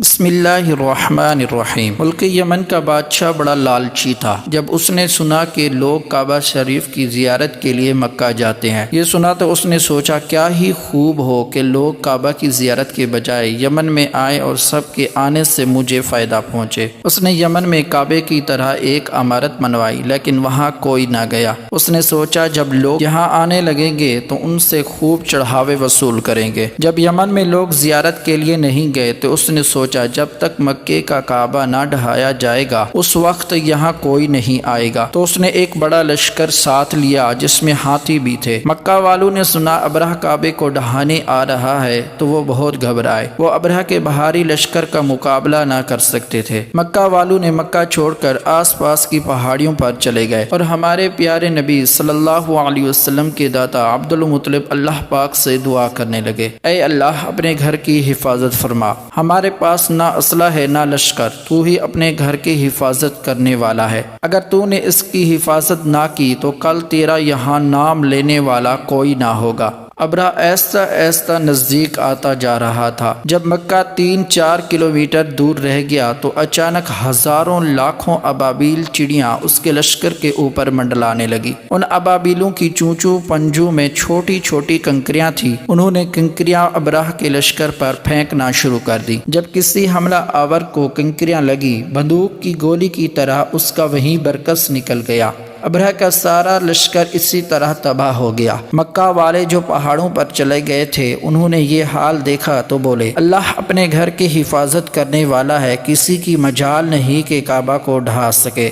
بسم اللہ الرحمن الرحیم۔ ملک یمن کا بادشاہ بڑا لالچی تھا۔ جب اس نے سنا کہ لوگ کعبہ شریف کی زیارت کے لیے مکہ جاتے ہیں، یہ سنا تو اس نے سوچا کیا ہی خوب ہو کہ لوگ کعبہ کی زیارت کے بجائے یمن میں آئیں اور سب کے آنے سے مجھے فائدہ پہنچے۔ اس نے یمن میں کعبے کی طرح ایک عمارت بنوائی، لیکن وہاں کوئی نہ گیا۔ اس نے سوچا جب لوگ یہاں آنے لگیں گے تو ان سے خوب چڑھاوے وصول کریں گے۔ جب یمن میں لوگ زیارت کے لیے نہیں گئے تو اس نے سوچا جب تک مکے کا کعبہ نہ ڈھایا جائے گا اس وقت یہاں کوئی نہیں آئے گا۔ تو اس نے ایک بڑا لشکر ساتھ لیا جس میں ہاتھی بھی تھے۔ مکہ والوں نے سنا ابرہہ کعبے کو ڈھانے آ رہا ہے تو وہ بہت گھبرائے۔ وہ ابرہہ کے بھاری لشکر کا مقابلہ نہ کر سکتے تھے۔ مکہ والوں نے مکہ چھوڑ کر آس پاس کی پہاڑیوں پر چلے گئے اور ہمارے پیارے نبی صلی اللہ علیہ وسلم کے دادا عبد المطلب اللہ پاک سے دعا کرنے لگے، اے اللہ اپنے گھر کی حفاظت فرما۔ ہمارے پاس نہ اسلحہ ہے نہ لشکر، تو ہی اپنے گھر کی حفاظت کرنے والا ہے۔ اگر تو نے اس کی حفاظت نہ کی تو کل تیرا یہاں نام لینے والا کوئی نہ ہوگا۔ ابرہہ آہستہ آہستہ نزدیک آتا جا رہا تھا۔ جب مکہ 3-4 کلومیٹر دور رہ گیا تو اچانک ہزاروں لاکھوں ابابیل چڑیاں اس کے لشکر کے اوپر منڈلانے لگی۔ ان ابابیلوں کی چونچوں پنجوں میں چھوٹی چھوٹی کنکریاں تھیں۔ انہوں نے کنکریاں ابرہہ کے لشکر پر پھینکنا شروع کر دی۔ جب کسی حملہ آور کو کنکریاں لگی، بندوق کی گولی کی طرح اس کا وہیں برکس نکل گیا۔ ابرہہ کا سارا لشکر اسی طرح تباہ ہو گیا۔ مکہ والے جو پہاڑوں پر چلے گئے تھے انہوں نے یہ حال دیکھا تو بولے، اللہ اپنے گھر کی حفاظت کرنے والا ہے، کسی کی مجال نہیں کہ کعبہ کو ڈھا سکے۔